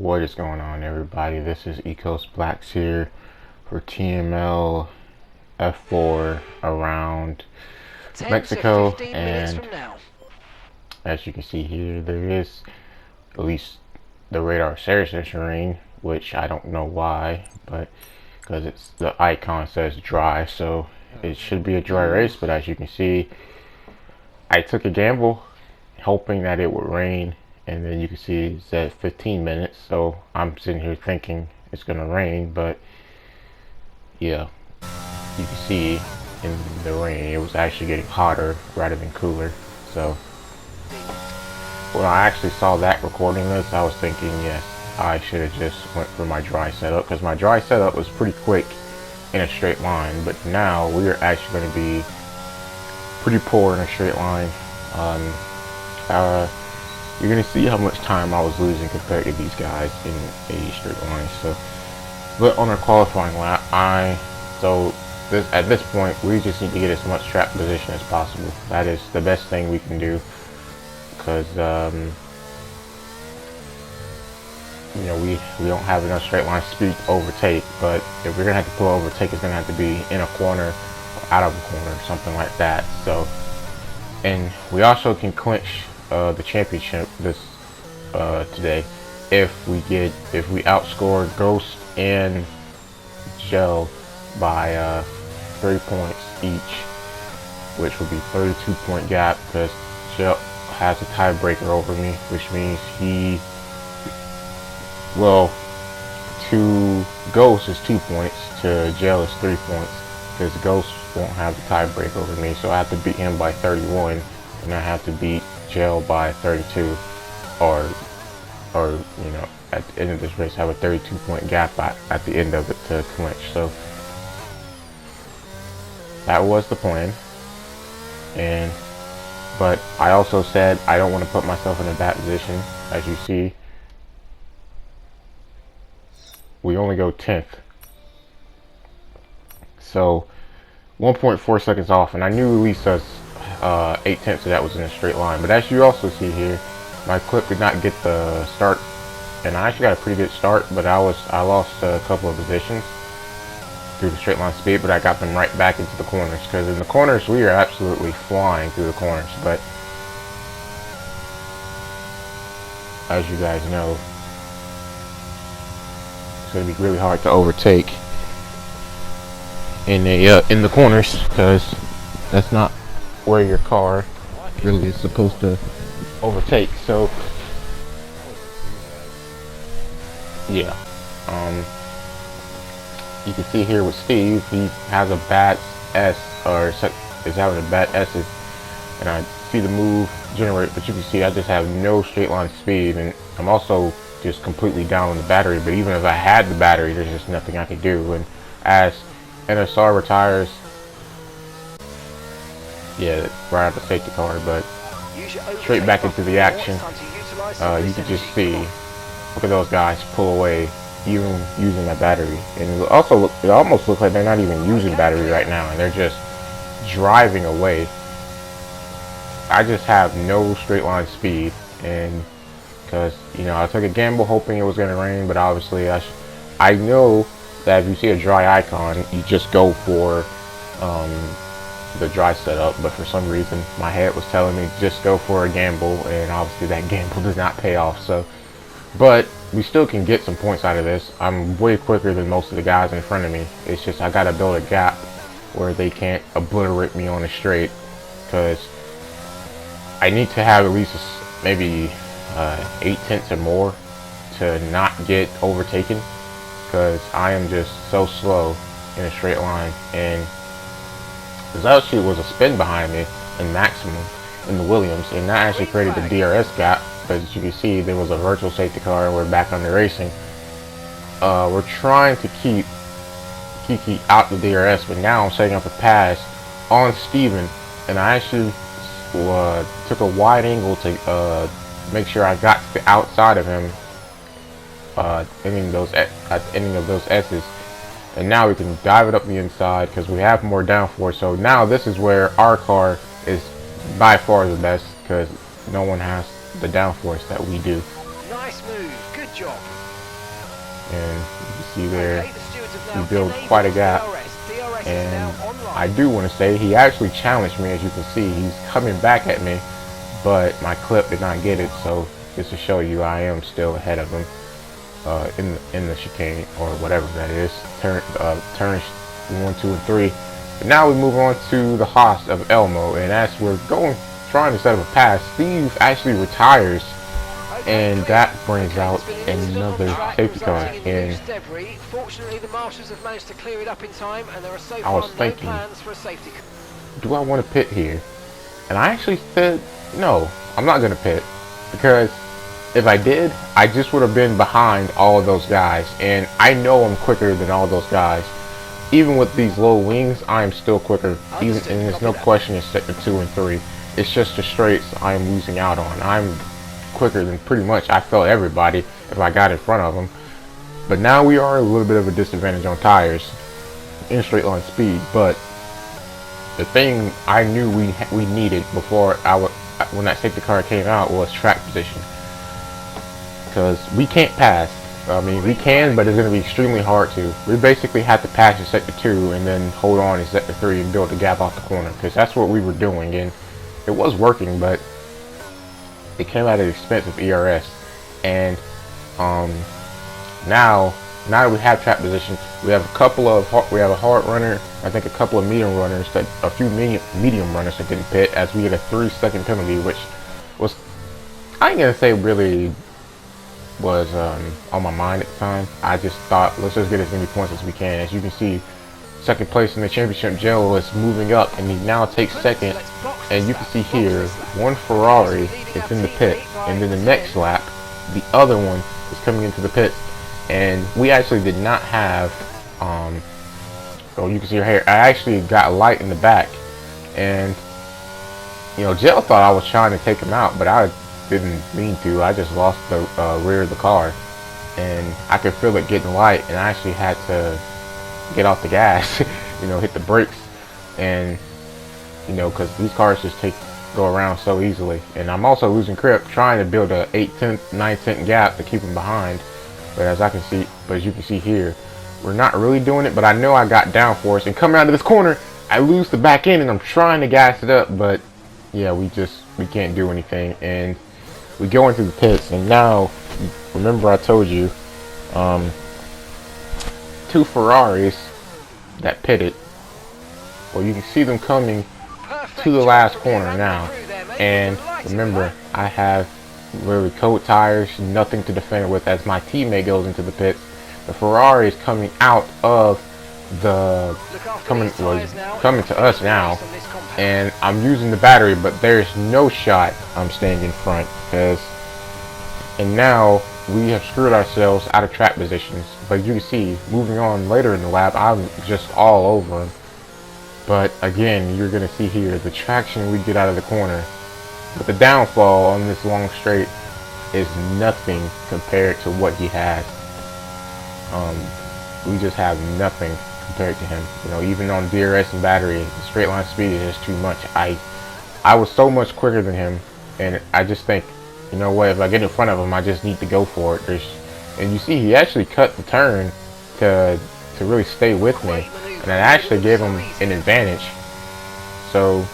What is going on, everybody? This is Ecos Blacks here for TML F4 around Mexico, and as you can see here, there is at least the radar seriousness ring, which I don't know why, but because it's the icon says dry, so it should be a dry race. But as you can see, I took a gamble hoping that it would rain, and then you can see it's at 15 minutes, so I'm sitting here thinking it's gonna rain. But yeah, you can see in the rain it was actually getting hotter rather than cooler. So when I actually saw that recording this, I was thinking, yes, I should have just went for my dry setup, because my dry setup was pretty quick in a straight line. But now we are actually going to be pretty poor in a straight line. You're going to see how much time I was losing compared to these guys in a straight line. So, but on our qualifying lap, at this point, we just need to get as much trap position as possible. That is the best thing we can do, because you know, we don't have enough straight line speed to overtake. But if we're gonna have to pull overtake, it's gonna have to be in a corner or out of a corner, something like that. So, and we also can clinch the championship this today if we outscore Ghost and Gel by 3 points each, which would be 32-point gap, because Gel has a tiebreaker over me, which means to Ghost is 2 points, to Gel is 3 points, because Ghost won't have the tiebreaker over me. So I have to beat him by 31, and I have to beat Gel by 32, or you know, at the end of this race have a 32-point gap at the end of it to clinch. So that was the plan. But I also said I don't want to put myself in a bad position. As you see, we only go 10th, so 1.4 seconds off, and I knew at least 8/10 of that was in a straight line. But as you also see here, my clip did not get the start, and I actually got a pretty good start, but I lost a couple of positions through the straight line speed, but I got them right back into the corners, because in the corners we are absolutely flying through the corners. But as you guys know, it's going to be really hard to overtake in the corners, because that's not where your car really is supposed to overtake. So yeah, you can see here with Steve, he has a bad S, or is having a bad S, and I see the move generate, but you can see I just have no straight line speed, and I'm also just completely down on the battery. But even if I had the battery, there's just nothing I can do. And as NSR retires, yeah, right out the safety car, but straight back into the action, you can just see, look at those guys pull away, even using that battery. And it almost looks like they're not even using battery right now, and they're just driving away. I just have no straight line speed, and because, you know, I took a gamble hoping it was going to rain, but obviously I know that if you see a dry icon, you just go for the dry setup. But for some reason my head was telling me just go for a gamble, and obviously that gamble does not pay off. So, but we still can get some points out of this. I'm way quicker than most of the guys in front of me. It's just I gotta build a gap where they can't obliterate me on the straight, because I need to have at least maybe 8/10 or more to not get overtaken, because I am just so slow in a straight line. And there actually was a spin behind me in maximum in the Williams, and that actually created the DRS gap. But as you can see, there was a virtual safety car, and we're back under racing. We're trying to keep Kiki out the DRS, but now I'm setting up a pass on Steven, and I actually took a wide angle to make sure I got to the outside of him, ending those S's. And now we can dive it up the inside, because we have more downforce. So now this is where our car is by far the best, because no one has the downforce that we do. Nice move, good job. and you can see there he built quite a gap. And I do want to say he actually challenged me. As you can see, he's coming back at me, but my clip did not get it. So just to show you, I am still ahead of him in the chicane, or whatever that is, turns 1, 2, and 3. But now we move on to the Haas of Elmo, and as we're trying to set up a pass, Steve actually retires, and that brings out another safety car. And fortunately, the marshals have managed to clear it up in time, and there are so I was far thinking, no plans for a safety car. Do I want to pit here? And I actually said, no, I'm not going to pit, because if I did, I just would have been behind all of those guys, and I know I'm quicker than all those guys. Even with these low wings, I am still quicker, and there's no question in sector 2 and 3. It's just the straights I am losing out on. I'm quicker than pretty much I felt everybody if I got in front of them. But now we are a little bit of a disadvantage on tires in straight line speed. But the thing I knew we needed before when that safety car came out was track position, because we can't pass. I mean, we can, but it's going to be extremely hard to. We basically had to pass in sector 2 and then hold on in sector 3 and build a gap off the corner, because that's what we were doing, and it was working, but it came at an expense of ERS. And now that we have track position, we have a hard runner, I think a couple of medium runners, a few medium runners that didn't pit, as we had a 3-second penalty, which was, I ain't gonna say really was on my mind at the time. I just thought, let's just get as many points as we can. As you can see, second place in the championship, Joe is moving up, and he now takes second. And you can see here, one Ferrari is in the pit, and then the next lap, the other one is coming into the pit. And we actually did not have, so you can see here, I actually got light in the back, and Joe thought I was trying to take him out, but I didn't mean to. I just lost the rear of the car, and I could feel it getting light, and I actually had to get off the gas, hit the brakes, and because these cars just go around so easily. And I'm also losing grip, trying to build a 8/10, 9/10 gap to keep them behind. But as you can see here, we're not really doing it. But I know I got downforce, and coming out of this corner, I lose the back end, and I'm trying to gas it up, but yeah, we can't do anything, and we go into the pits. And now, remember I told you, 2 Ferraris that pitted. Well, you can see them coming to the last corner now, and remember, I have really cold tires, nothing to defend with. As my teammate goes into the pits, the Ferrari is coming out of coming to us now, and I'm using the battery, but there's no shot I'm staying in front, and now we have screwed ourselves out of track positions. But you can see, moving on later in the lap, I'm just all over him. But again, you're going to see here the traction we get out of the corner. But the downfall on this long straight is nothing compared to what he had. We just have nothing compared to him. Even on DRS and battery, the straight line speed is just too much. I was so much quicker than him, and I just think, you know what, if I get in front of him, I just need to go for it. And you see, he actually cut the turn to really stay with me, and I actually gave him an advantage. So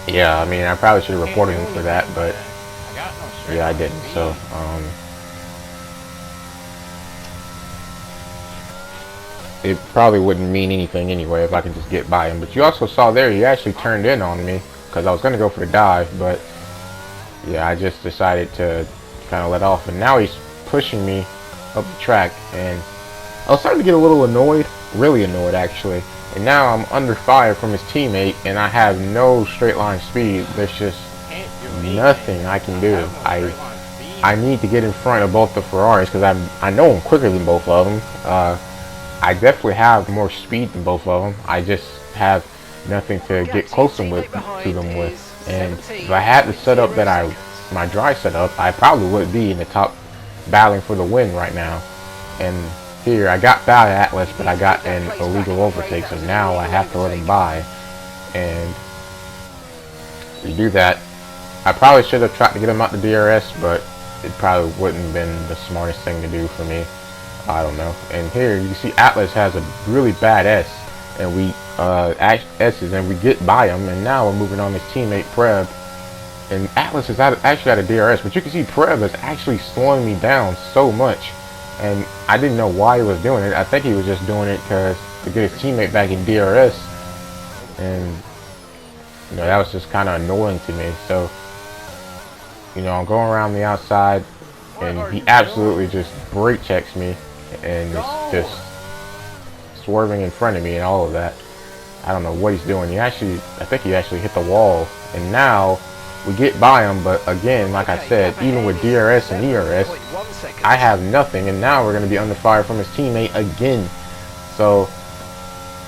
yeah, I mean, I probably should have reported him for that, but yeah, I didn't. So it probably wouldn't mean anything anyway if I could just get by him. But you also saw there, he actually turned in on me, because I was going to go for the dive, but yeah, I just decided to kind of let off. And now he's pushing me up the track, and I was starting to get a little annoyed, really annoyed actually. And now I'm under fire from his teammate, and I have no straight line speed. There's just nothing I can do. I need to get in front of both the Ferraris, because I know I'm quicker than both of them. I definitely have more speed than both of them. I just have nothing to get close to them with. And if I had the setup that my dry setup, I probably would be in the top battling for the win right now. And here, I got by Atlas, but I got an illegal overtake, so now I have to let him by. And to do that, I probably should have tried to get him out the DRS, but it probably wouldn't have been the smartest thing to do for me. I don't know. And here you see Atlas has a really bad S, and we S's, and we get by him, and now we're moving on his teammate Preb, and Atlas is actually out of DRS, but you can see Preb is actually slowing me down so much, and I didn't know why he was doing it. I think he was just doing it because to get his teammate back in DRS, and you know, that was just kind of annoying to me. So, you know, I'm going around the outside, and he absolutely just brake checks me, and it's just swerving in front of me and all of that. I don't know what he's doing. I think he actually hit the wall, and now we get by him. But again, like I said, even with DRS and ERS, I have nothing, and now we're going to be under fire from his teammate again. So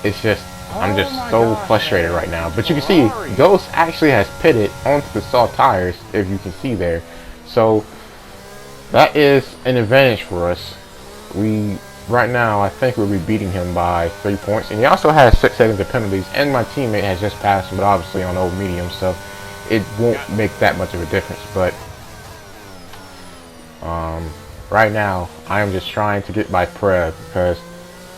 it's just, I'm just so frustrated right now. But you can see Ghost actually has pitted onto the soft tires, if you can see there. So that is an advantage for us. Right now, I think we'll be beating him by 3 points. And he also has 6 seconds of penalties, and my teammate has just passed him, but obviously on old medium, so it won't make that much of a difference. But right now, I am just trying to get by Preb, because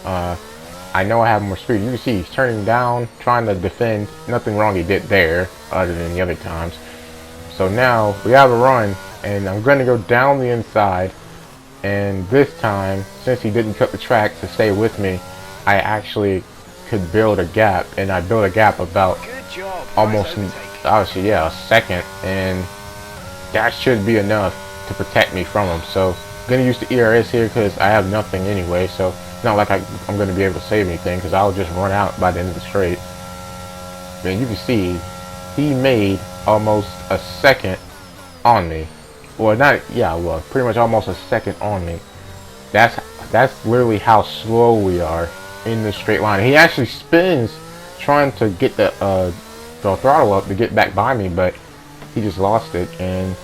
I know I have more speed. You can see he's turning down, trying to defend. Nothing wrong he did there, other than the other times. So now, we have a run, and I'm going to go down the inside. And this time, since he didn't cut the track to stay with me, I actually could build a gap, and I built a gap about almost, obviously, yeah, a second, and that should be enough to protect me from him. So I'm gonna use the ERS here because I have nothing anyway, so it's not like I'm gonna be able to save anything, because I'll just run out by the end of the straight. And you can see he made almost a second on me. Well, not, yeah, well, pretty much almost a second on me. That's literally how slow we are in the straight line. He actually spins trying to get the throttle up to get back by me, but he just lost it. And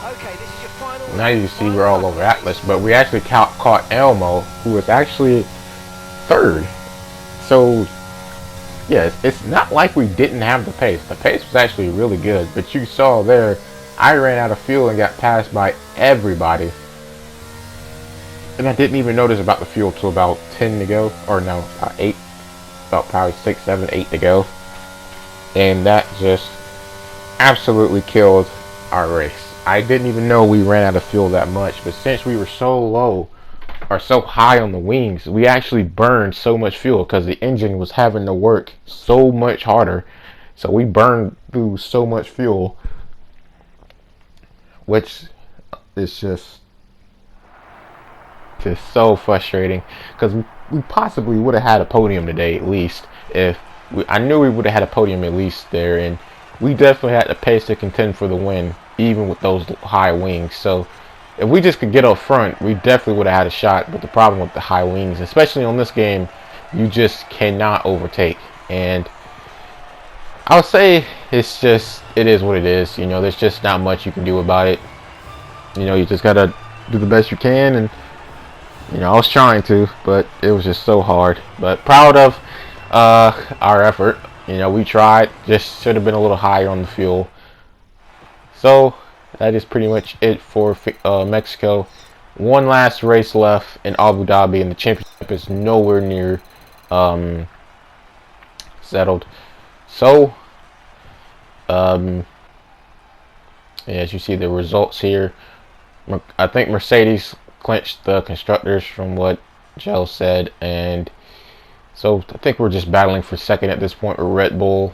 okay, this is your final now you see we're all over Atlas, but we actually caught Elmo, who was actually third. So yeah, it's not like we didn't have the pace. The pace was actually really good, but you saw there, I ran out of fuel and got passed by everybody. And I didn't even notice about the fuel till about 10 to go. Or no, 8. About probably 6, 7, 8 to go. And that just absolutely killed our race. I didn't even know we ran out of fuel that much. But since we were so low, or so high on the wings, we actually burned so much fuel because the engine was having to work so much harder. So we burned through so much fuel, which is just so frustrating, because we possibly would have had a podium today at least. If I knew we would have had a podium at least there, and we definitely had the pace to contend for the win even with those high wings. So if we just could get up front, we definitely would have had a shot. But the problem with the high wings, especially on this game, you just cannot overtake. And I would say it's just, it is what it is. You know, there's just not much you can do about it. You know, you just gotta do the best you can. And you know, I was trying to, but it was just so hard. But proud of our effort. You know, we tried. Just should have been a little higher on the fuel. So that is pretty much it for Mexico. One last race left in Abu Dhabi, and the championship is nowhere near settled. So as you see the results here, I think Mercedes clinched the constructors from what Gel said, and so I think we're just battling for second at this point with Red Bull.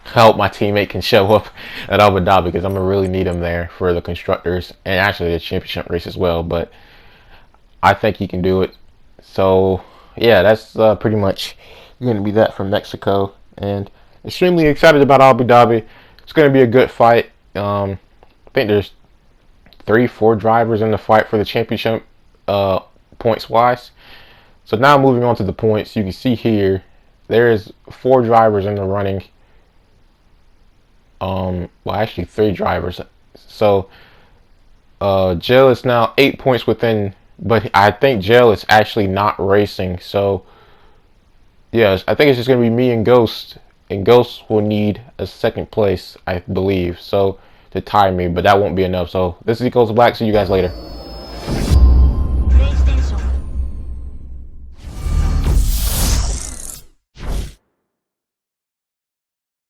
Hope my teammate can show up at Abu Dhabi, because I'm gonna really need him there for the constructors and actually the championship race as well, but I think he can do it. So yeah, that's pretty much going to be that from Mexico, and extremely excited about Abu Dhabi. It's going to be a good fight. I think there's 3-4 drivers in the fight for the championship points wise. So now moving on to the points, you can see here there is 4 drivers in the running. Well, actually 3 drivers. So Jill is now 8 points within, but I think Jill is actually not racing. So yes, I think it's just going to be me and Ghost, and Ghost will need a second place, I believe. So to time me, but that won't be enough. So this is equals black. See you guys later.